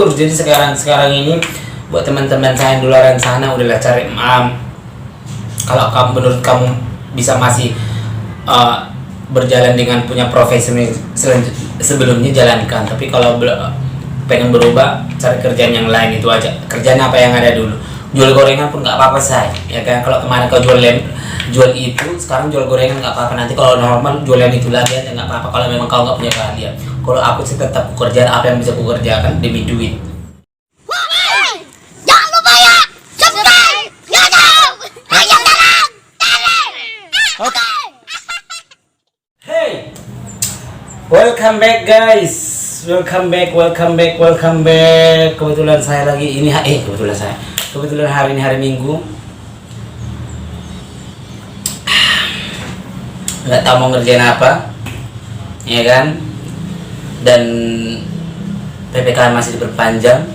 mundur. Jadi sekarang ini buat teman-teman saya di luar sana, udahlah cari kalau kamu menurut kamu bisa masih berjalan dengan punya profesi sebelumnya, jalankan. Tapi kalau pengen berubah, cari kerjaan yang lain, itu aja. Kerjaan apa yang ada dulu. Jual gorengan pun nggak apa-apa, say, ya kan. Kalau kemarin kau jual itu, sekarang jual gorengan nggak apa-apa. Nanti kalau normal jualan itu lagi aja nggak apa-apa. Kalau memang kau nggak punya keahlian. Kalau aku sih tetap kerjaan apa yang bisa aku kerjakan demi duit. Jangan lupa ya, subscribe, YouTube, ayo dalam, Oke. Hey, welcome back guys, welcome back. Kebetulan saya lagi ini kebetulan hari ini hari Minggu. Nggak tahu mau ngerjain apa, ya kan? Dan PPKM masih diperpanjang.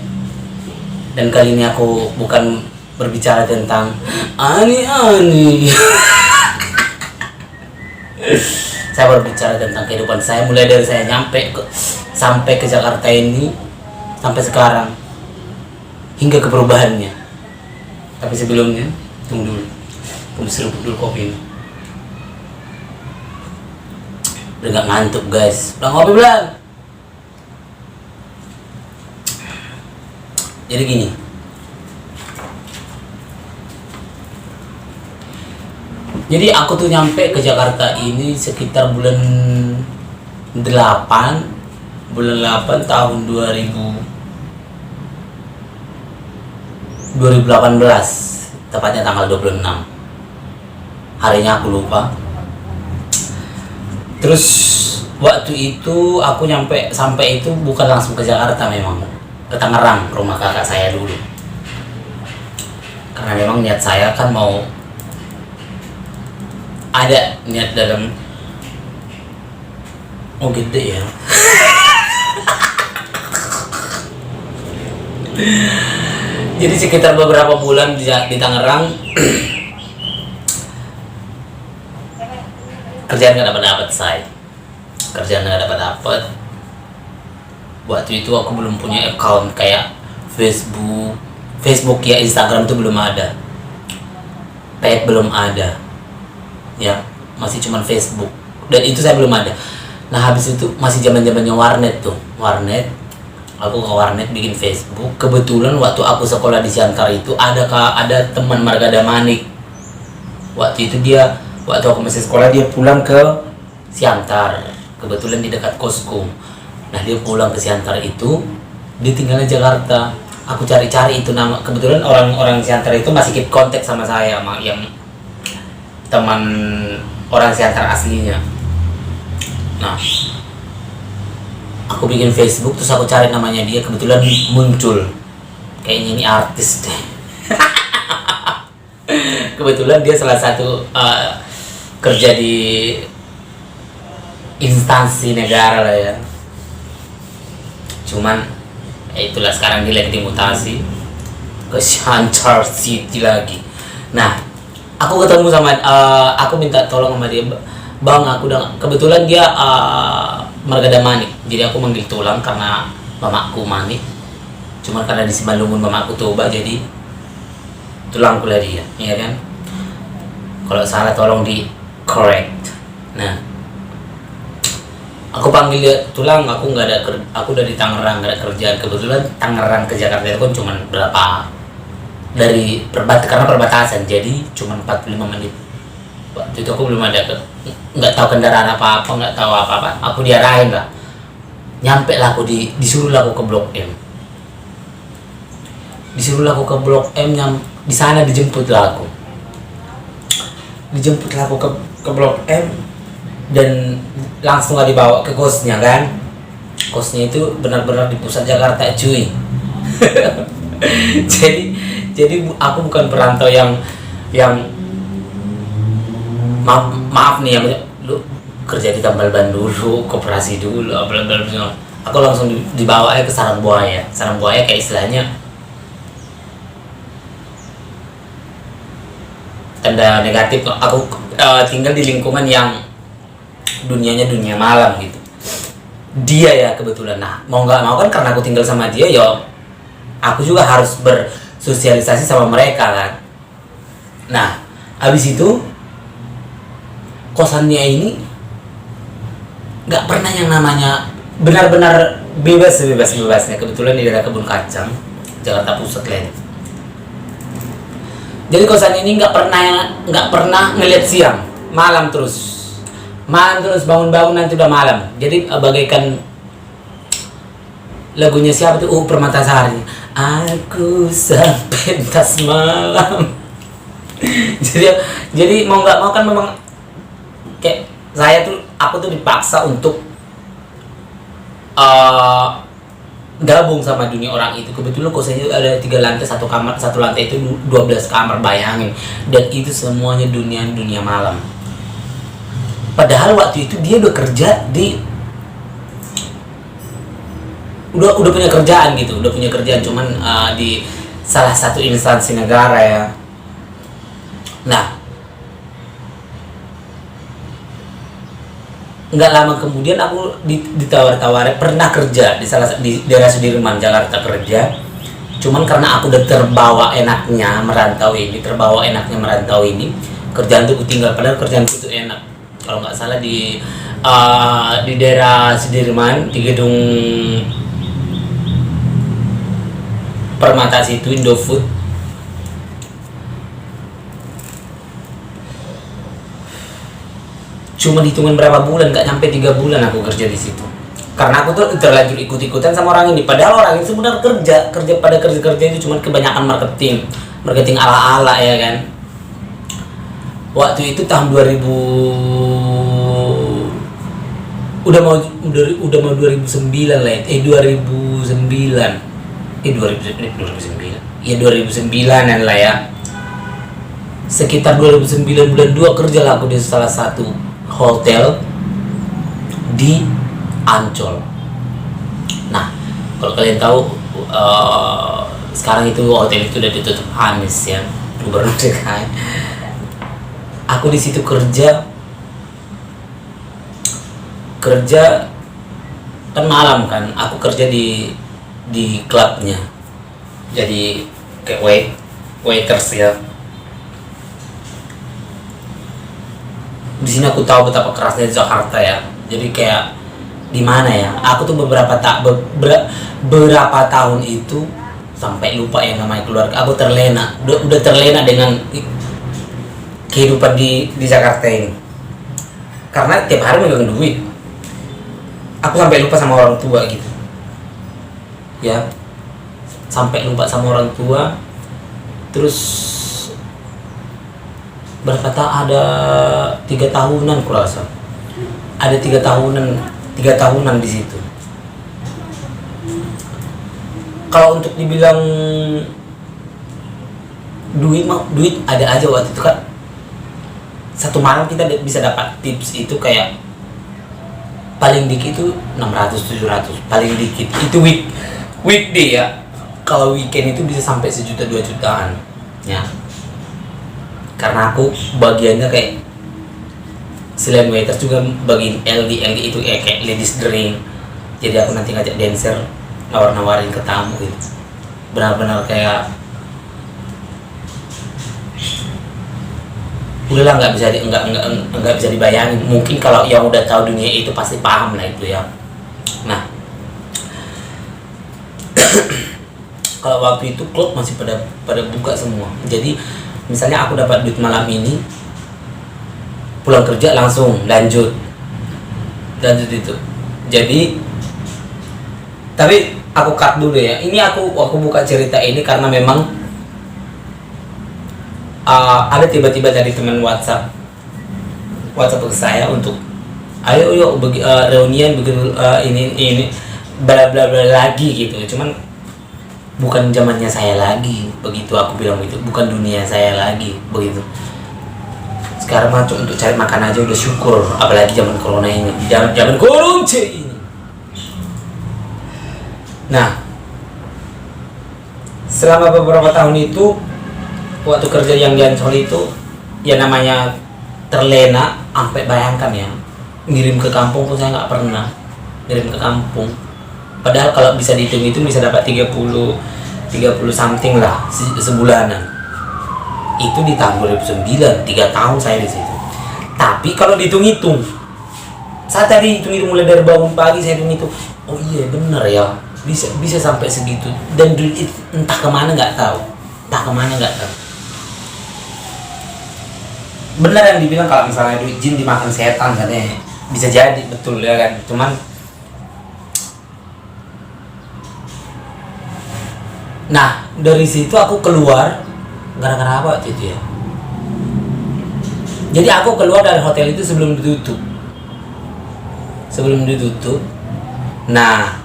Dan kali ini aku bukan berbicara tentang ani. Saya berbicara tentang kehidupan saya, mulai dari saya sampai ke Jakarta ini, sampai sekarang, hingga ke perubahannya. Tapi sebelumnya, tunggu dulu, aku seruput dulu kopi ini. Udah gak ngantuk guys, udah ngopi belum? Jadi gini, jadi aku tuh nyampe ke Jakarta ini sekitar bulan 8 tahun 2018, tepatnya tanggal 26. Harinya aku lupa. Terus waktu itu aku sampai itu bukan langsung ke Jakarta, memang ke Tangerang, rumah kakak saya dulu. Karena memang niat saya kan mau ada niat dalam gede ya. Jadi sekitar beberapa bulan di Tangerang kerjaan gak dapat saya. Waktu itu aku belum punya account kayak Facebook ya, Instagram itu belum ada, Pet belum ada, ya masih cuman Facebook, dan itu saya belum ada. Nah habis itu masih zamannya warnet. Aku ke warnet bikin Facebook. Kebetulan waktu aku sekolah di Siantar itu ada teman Margada Manik. Waktu aku masih sekolah, dia pulang ke Siantar, kebetulan di dekat kosku. Nah dia pulang ke Siantar itu, dia tinggalnya Jakarta. Aku cari-cari itu nama, kebetulan orang Siantar itu masih keep kontak sama saya, sama yang teman orang Siantar aslinya. Nah, aku bikin Facebook, terus aku cari namanya dia, kebetulan muncul. Kayaknya ini artis deh. Kebetulan dia salah satu kerja di instansi negara lah ya. Cuman itulah, sekarang dia lagi dimutasi ke Siantar City lagi. Nah, aku ketemu sama aku minta tolong sama dia, bang, aku udah, kebetulan dia Margada Manik, jadi aku manggil tulang karena mamaku Manik. Cuman karena di Simalungun mamaku Toba, jadi tulangku lah dia, ya kan. Kalau salah tolong di correct. Nah, aku panggil dia, tulang, aku udah di Tangerang, nggak ada kerjaan. Kebetulan Tangerang ke Jakarta itu kan cuman berapa karena perbatasan, jadi cuma 45 menit. Waktu itu aku belum ada nggak tahu kendaraan apa-apa, nggak tahu apa-apa. Aku diarahin lah, nyampe lah aku disuruh lah aku ke Blok M. Di sana dijemput lah aku ke Blok M, dan langsung gak dibawa ke kosnya kan. Kosnya itu benar-benar di pusat Jakarta cuy. jadi aku bukan perantau yang maaf nih, yang lu kerja di tambal ban dulu, koperasi dulu, blablabla. Aku langsung dibawa ke sarang buaya kayak istilahnya tanda negatif. Aku tinggal di lingkungan yang dunianya dunia malam gitu. Dia ya kebetulan, nah mau nggak mau kan, karena aku tinggal sama dia, ya aku juga harus bersosialisasi sama mereka kan. Nah, habis itu kosannya ini nggak pernah yang namanya benar-benar bebasnya. Kebetulan di daerah Kebun Kacang, Jakarta Pusat lah. Jadi kosan ini nggak pernah ngeliat siang, malam terus bangun-bangun nanti udah malam. Jadi bagaikan lagunya siapa tuh? Permatasari. Aku sampai pentas malam. jadi mau nggak mau kan memang kayak aku tuh dipaksa untuk gabung sama dunia orang itu. Kebetulan kosannya ada 3 lantai, satu lantai itu 12 kamar, bayangin. Dan itu semuanya dunia malam. Padahal waktu itu dia udah kerja udah punya kerjaan gitu, cuman di salah satu instansi negara ya. Nah, nggak lama kemudian aku ditawar-tawarin pernah kerja di daerah Sudirman, Jakarta kerja. Cuman karena aku udah terbawa enaknya merantau ini, kerjaan tuh tinggal, padahal kerjaan itu enak. Kalau nggak salah di daerah Sudirman, di gedung Permata situ, Indofood. Cuman hitungan berapa bulan, nggak nyampe 3 bulan aku kerja di situ. Karena aku tuh terlanjur ikut-ikutan sama orang ini. Padahal orang ini sebenarnya kerja itu cuman kebanyakan marketing ala-ala ya kan. Waktu itu tahun 2000 udah mau 2009 lah. 2009-an lah ya. Sekitar 2009 bulan 2 kerja lah aku di salah satu hotel di Ancol. Nah, kalau kalian tahu sekarang itu hotel itu udah ditutup habis ya, Gubernur DKI. Aku di situ kerja kan malam kan, aku kerja di klubnya, jadi kayak waiters ya. Di sini aku tahu betapa kerasnya di Jakarta ya. Jadi kayak di mana ya? Aku tuh beberapa tahun itu sampai lupa yang namanya keluarga. Aku terlena, udah terlena dengan kehidupan di Jakarta ini. Karena tiap hari megang duit. Aku sampai lupa sama orang tua gitu. Ya. Sampai lupa sama orang tua. Terus ada 3 tahunan kurasa. Ada 3 tahunan di situ. Kalau untuk dibilang duit ada aja waktu itu kan. Satu malam kita bisa dapat tips itu kayak paling dikit itu 600-700, paling dikit itu weekday ya. Kalau weekend itu bisa sampai 1 juta 2 jutaan ya. Karena aku bagiannya kayak selain waiter juga bagian LD itu kayak ladies drink. Jadi aku nanti ngajak dancer nawarin ke tamu gitu. Benar-benar kayak udahlah nggak bisa dibayangin. Mungkin kalau yang udah tahu dunia itu pasti paham lah itu ya. Nah, kalau waktu itu klub masih pada buka semua. Jadi misalnya aku dapat duit malam ini, pulang kerja langsung lanjut itu. Jadi, tapi aku cut dulu ya. Ini aku buka cerita ini karena memang ada tiba-tiba dari teman WhatsApp ke saya untuk ayo reunian begitu, ini bla bla bla lagi gitu. Cuman bukan zamannya saya lagi, begitu aku bilang gitu. Bukan dunia saya lagi begitu. Sekarang mah untuk cari makan aja udah syukur, apalagi zaman corona ini, zaman corona ini. Nah, selama beberapa tahun itu, waktu kerja yang di Ancol itu, ya namanya terlena, sampai bayangkan ya, ngirim ke kampung pun saya nggak pernah ngirim ke kampung. Padahal kalau bisa dihitung itu bisa dapat 30 30 something lah sebulanan. Itu di tahun 2009, 3 tahun saya di situ. Tapi kalau dihitung-hitung, saya tadi hitung-hitung mulai dari bangun pagi saya hitung-hitung, oh iya bener ya, bisa sampai segitu. Dan duit itu entah kemana nggak tahu. Benar yang dibilang kalau misalnya duit jin dimakan setan katanya, bisa jadi betul ya kan. Cuman nah dari situ aku keluar gara-gara apa waktu itu ya. Jadi aku keluar dari hotel itu sebelum ditutup. Nah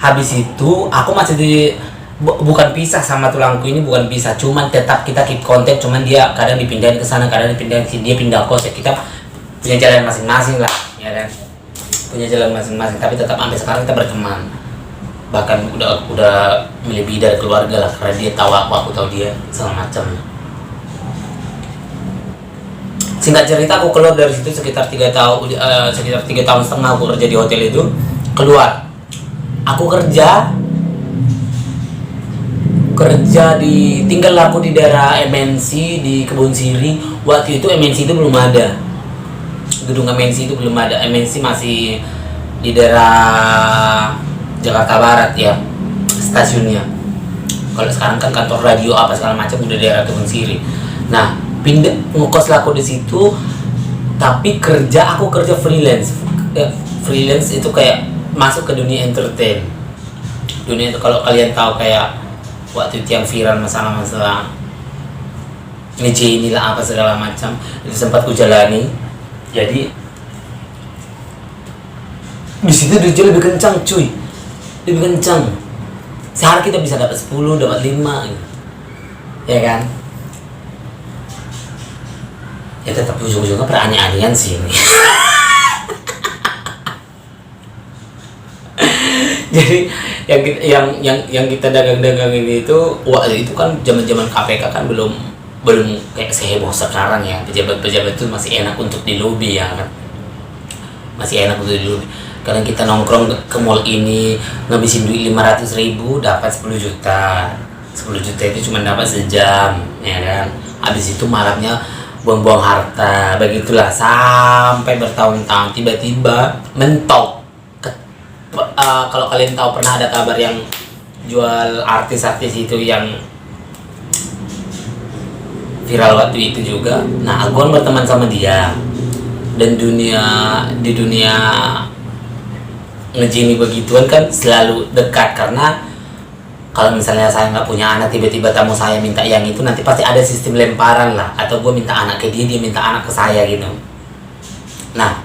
habis itu aku masih bukan pisah sama tulangku ini, bukan pisah, cuman tetap kita keep kontak, cuman dia kadang dipindahin ke sana, kadang dipindahin ke sini, dia pindah kos ya, kita punya jalan masing-masing lah, ya kan, punya jalan masing-masing, tapi tetap sampai sekarang kita berteman, bahkan udah lebih dari keluarga lah, karena dia tahu aku tahu dia, segala macam. Singkat cerita aku keluar dari situ sekitar 3 tahun, sekitar 3 tahun setengah aku kerja di hotel itu, keluar, aku tinggal aku di daerah MNC di Kebun Siri. Waktu itu MNC itu belum ada, gedung MNC itu belum ada. MNC masih di daerah Jakarta Barat ya stasiunnya. Kalau sekarang kan kantor radio apa segala macam udah daerah Kebun Siri. Nah pindah ngekos lah aku di situ, tapi aku kerja freelance. Freelance itu kayak masuk ke dunia entertain. Dunia itu kalau kalian tahu kayak waktu itu yang viral masalah nge-J inilah apa segala macam, itu sempat ku jalani. Jadi di situ duitnya lebih kencang cuy, lebih kencang. Sehari kita bisa dapat 10, dapat 5 gitu. Ya kan? Ya tetap ujung-ujungnya peranian sih ini. Jadi yang kita dagang-dagang ini itu waktu itu kan zaman KPK kan belum kayak seheboh sekarang ya. Pejabat-pejabat itu masih enak untuk di lobi ya kan, masih enak untuk di lobi. Karena kita nongkrong ke mall ini ngabisin duit 500.000 dapat 10 juta. 10 juta itu cuma dapat sejam ya kan. Habis itu malamnya buang-buang harta, begitulah sampai bertahun-tahun. Tiba-tiba mentok. Kalau kalian tahu pernah ada kabar yang jual artis-artis itu yang viral waktu itu juga. Nah, aku kan berteman sama dia, dan di dunia ngejini begituan kan selalu dekat, karena kalau misalnya saya nggak punya anak, tiba-tiba tamu saya minta yang itu, nanti pasti ada sistem lemparan lah, atau gue minta anak ke dia minta anak ke saya gitu. Nah,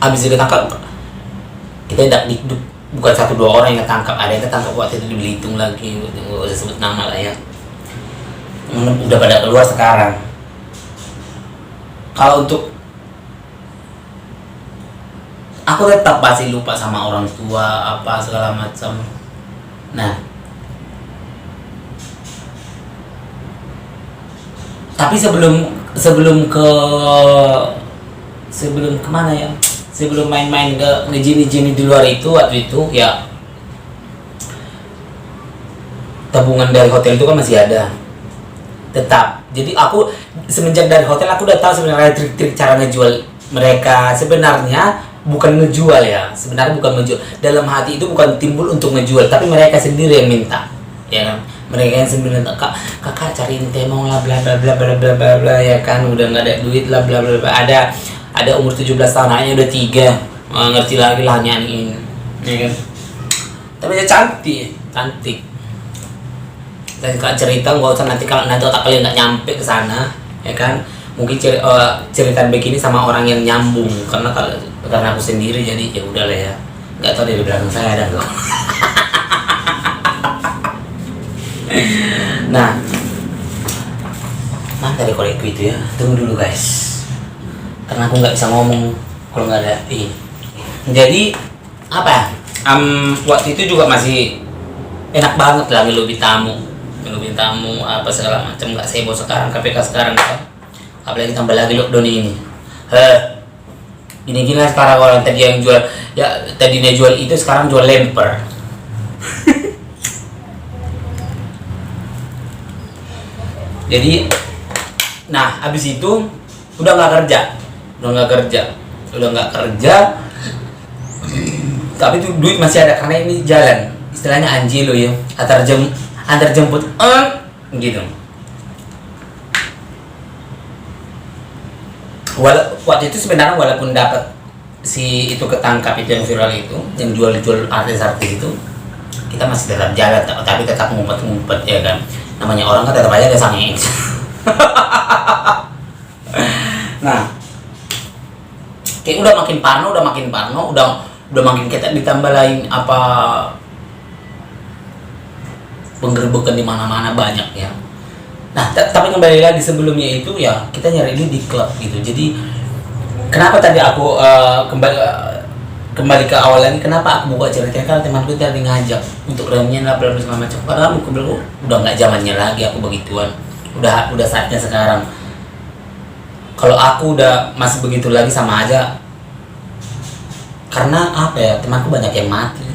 abis ditangkap, kita tidak bukan 1-2 orang yang ketangkap, ada yang ketangkap waktu itu di Belitung lagi, nggak usah sebut nama lah ya. Udah pada keluar sekarang. Kalau untuk aku tetap masih lupa sama orang tua apa segala macam. Nah, tapi sebelum kemana ya? Sebelum main-main ke ngejini di luar itu, waktu itu ya tabungan dari hotel itu kan masih ada tetap. Jadi aku semenjak dari hotel aku udah tahu sebenarnya trik-trik cara ngejual mereka. Sebenarnya bukan ngejual ya, sebenarnya bukan ngejual, dalam hati itu bukan timbul untuk ngejual, tapi mereka sendiri yang minta ya kan. Mereka yang sendiri minta, kakak cariin temong lah bla bla bla bla bla bla bla ya kan, udah nggak ada duit lah bla bla bla. Ada umur 17 tahun, anaknya udah 3, ngerti lagi lah nyanyiin ya kan. Tapi dia cantik. Dan kalau cerita nggak usah nanti, kalau nanti otak kalian nggak nyampe ke sana ya kan, mungkin cerita begini sama orang yang nyambung, karena aku sendiri jadi ya udahlah ya, nggak tahu dari belakang saya ada nggak. Nah dari kolekku itu ya, tunggu dulu guys, karena aku nggak bisa ngomong kalau nggak ada ini. Jadi apa ya, waktu itu juga masih enak banget lah ngelobi tamu apa segala macam, nggak sebo sekarang KPK sekarang kan. Apalagi tambah lagi lockdown ini. Gini lah sekarang, orang tadi yang jual ya, tadinya jual itu sekarang jual lemper. Jadi nah habis itu udah nggak kerja tapi tuh duit masih ada karena ini jalan istilahnya anjilo ya, antar jemput gitu. Waktu itu sebenarnya walaupun dapat si itu ketangkap itu yang viral itu yang jual artis-artis itu, kita masih tetap jalan tapi tetap ngumpet ya kan, namanya orang kan tetap aja ada sange. Nah kayak udah makin parno, udah makin ketat, ditambah lain apa penggerbekan di mana-mana banyak ya. Nah tapi kembali lagi sebelumnya itu ya kita nyari ini di klub gitu. Jadi kenapa tadi aku kembali ke awal lagi, kenapa aku buka ceritanya, karena temanku tadi ngajak untuk reunian lah bla bla segala macam. Padahal aku bilang udah nggak zamannya lagi aku begituan, udah saatnya sekarang. Kalau aku udah masih begitu lagi sama aja, karena apa ya, temanku banyak yang mati,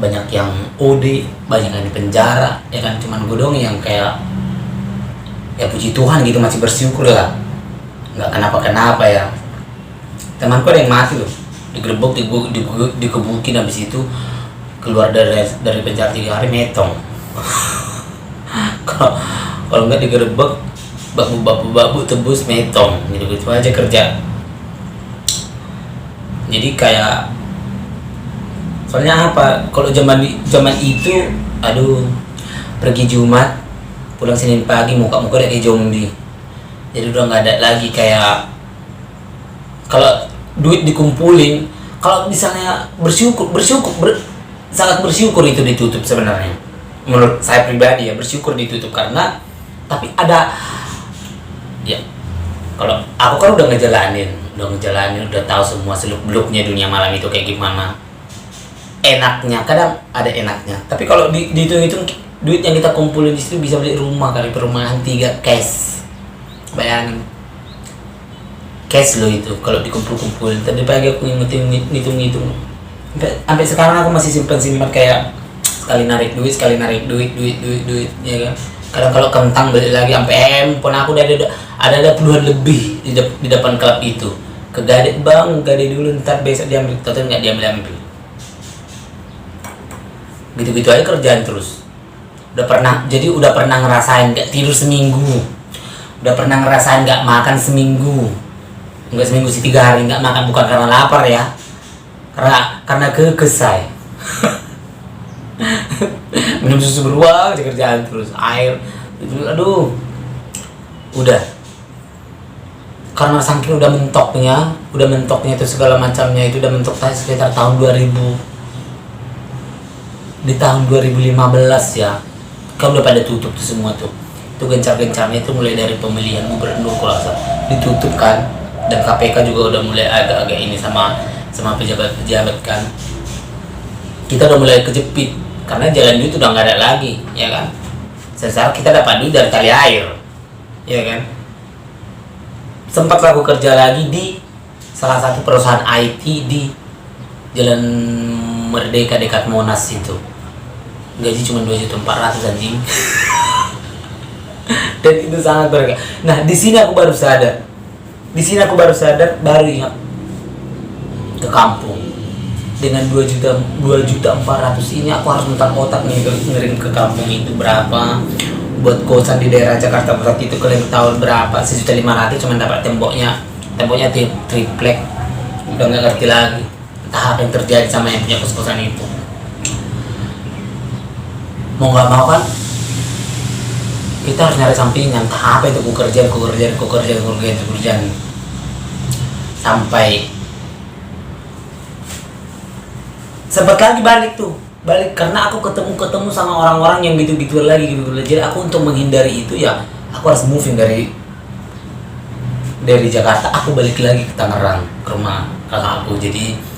banyak yang OD, banyak yang di penjara ya kan, cuman gue dong yang kayak ya puji Tuhan gitu masih bersyukur lah, nggak kenapa ya. Temanku ada yang mati loh, digerebek, dikebukin, habis itu keluar dari penjara 3 hari metong. Kalau nggak digerebek babu tebus metong gitu aja kerja. Jadi kayak soalnya apa, kalau zaman itu aduh, pergi Jumat pulang Senin pagi muka kayak zombie. Jadi udah nggak ada lagi kayak kalau duit dikumpulin, kalau misalnya sangat bersyukur itu ditutup sebenarnya. Menurut saya pribadi ya, bersyukur ditutup karena tapi ada ya, kalau aku kan udah ngejalanin, udah tahu semua seluk-beluknya dunia malam itu kayak gimana. Enaknya, kadang ada enaknya. Tapi kalau dihitung-hitung duit yang kita kumpulin di situ bisa beli rumah kali, perumahan 3 cash. Bayangin. Cash lo itu kalau dikumpul-kumpulin. Tadi pagi aku ngitung-ngitung. Sampai sekarang aku masih simpan kayak sekali narik duit ya kan. Kadang kalau kentang beli lagi sampai handphone aku ada puluhan lebih di depan klub itu. Kegade bang, gade dulu ntar besok diambil, total nggak diambil. Gitu-gitu aja kerjaan terus. Udah pernah ngerasain nggak tidur seminggu, udah pernah ngerasain nggak makan seminggu, nggak seminggu sih 3 hari nggak makan, bukan karena lapar ya, karena kekesai. Minum susu beruang aja kerjaan terus, air itu, aduh udah, karena saking udah mentoknya itu segala macamnya itu udah mentok sekitar tahun 2000, di tahun 2015 ya kan udah pada tutup tuh semua tuh. Itu gencar-gencarnya itu mulai dari pemilihan gubernur kalau ditutup kan, dan KPK juga udah mulai agak-agak ini sama pejabat-pejabat kan. Kita udah mulai kejepit karena jalan duit udah nggak ada lagi ya kan. Sekarang kita dapat duit dari tali air ya kan. Sempat aku kerja lagi di salah satu perusahaan IT di Jalan Merdeka dekat Monas itu, gaji cuma 2.400.000 anjing. Dan itu sangat berharga. Nah di sini aku baru sadar, baru ingat ke kampung. Dengan 2.400.000 ini aku harus mutar otak nih ngirim ke kampung itu berapa, buat kosan di daerah Jakarta Pusat itu kalian tahu berapa, 1.500.000 cuma dapat temboknya triplek. Udah nggak ngerti lagi entah apa yang terjadi sama yang punya kos-kosan itu. Mau nggak mau kan kita harus nyari sampingan, entah apa itu kukerjaan sampai sempat lagi balik karena aku ketemu sama orang-orang yang gitu lagi. Jadi aku untuk menghindari itu ya aku harus moving dari Jakarta, aku balik lagi ke Tangerang, ke rumah kakak aku. Jadi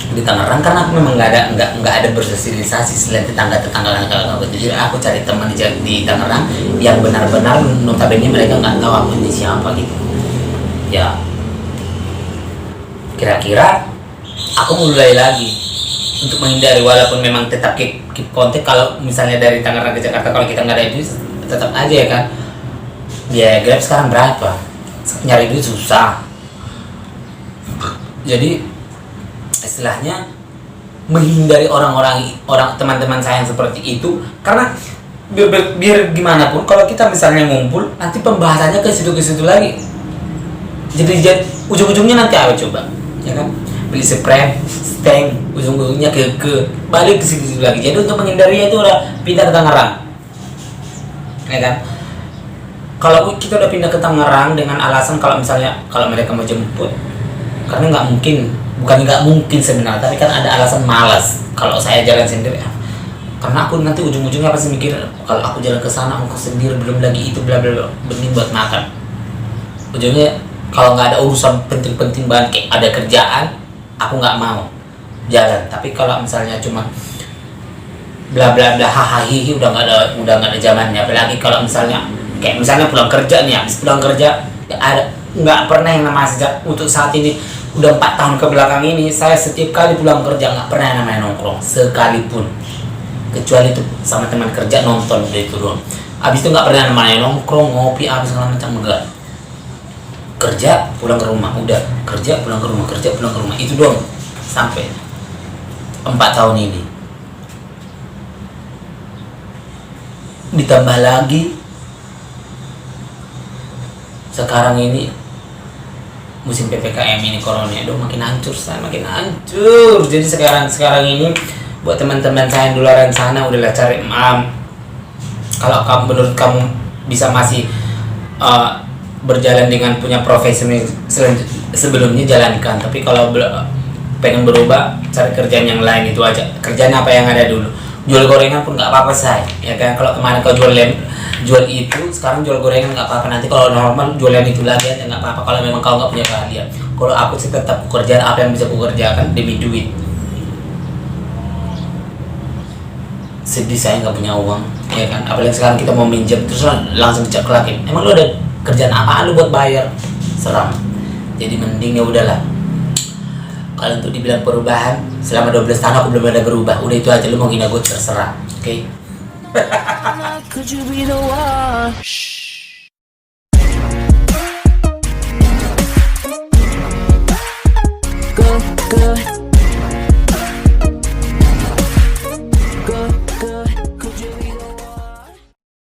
di Tangerang karena aku memang nggak ada bersosialisasi selain tetangga kakak aku. Jadi aku cari teman di Tangerang yang benar-benar notabene mereka nggak tahu aku ini siapa gitu ya. Kira-kira aku mulai lagi untuk menghindari, walaupun memang tetap keep kontak. Kalau misalnya dari Tangerang ke Jakarta kalau kita nggak ada itu tetap aja ya kan, biaya Grab sekarang berapa? Nyari duit susah. Jadi istilahnya menghindari orang teman-teman saya yang seperti itu, karena biar gimana pun kalau kita misalnya ngumpul nanti pembahasannya ke situ lagi. Jadi ujung-ujungnya nanti apa coba? Ya kan? Beli spray, steng, ujung-ujungnya ke balik ke situ lagi. Jadi untuk menghindarinya itu udah pindah ke Tangerang. Ya kan? Kalau kita udah pindah ke Tangerang dengan alasan kalau misalnya kalau mereka mau jemput, karena bukan nggak mungkin sebenarnya, tapi kan ada alasan malas. Kalau saya jalan sendiri, karena aku nanti ujung-ujungnya pasti mikir kalau aku jalan ke sana aku sendiri, belum lagi itu bla bla bla, bening buat makan. Ujungnya kalau nggak ada urusan penting-penting banget kayak ada kerjaan, aku nggak mau jalan. Tapi kalau misalnya cuma bla bla bla hahaha udah nggak ada zamannya. Apalagi kalau misalnya kayak misalnya pulang kerja nih, habis pulang kerja nggak pernah yang namanya sejak untuk saat ini udah 4 tahun ke belakang ini, saya setiap kali pulang kerja nggak pernah yang namanya nongkrong sekalipun, kecuali itu sama teman kerja nonton udah itu doang. Habis itu nggak pernah namanya nongkrong ngopi habis segala macam, enggak. Kerja pulang ke rumah, udah kerja pulang ke rumah, kerja pulang ke rumah, itu doang sampai 4 tahun ini. Ditambah lagi sekarang ini musim PPKM ini, corona, aduh makin hancur saya, makin hancur. Jadi sekarang ini buat teman-teman saya yang di luar sana, udahlah cari kalau kamu menurut kamu bisa masih berjalan dengan punya profesi sebelumnya, jalankan. Tapi kalau pengen berubah, cari kerjaan yang lain, itu aja. Kerjaan apa yang ada dulu. Jual gorengan pun nggak apa-apa saya, ya kan. Kalau kemarin kau jual itu, sekarang jual gorengan nggak apa-apa. Nanti kalau normal jualan itu lagi aja nggak apa-apa. Kalau memang kau nggak punya keahlian. Kalau aku sih tetap kerjaan apa yang bisa aku kerjakan demi duit. Sedih saya nggak punya uang, ya kan. Apalagi sekarang kita mau minjem terus langsung dicaklakin. Emang lu ada kerjaan apa lu buat bayar? Seram. Jadi mending ya udahlah. Kalau untuk dibilang perubahan, selama 12 tahun aku belum ada berubah. Udah itu aja, lu mau gina gue terserah. Oke? Could you be the one?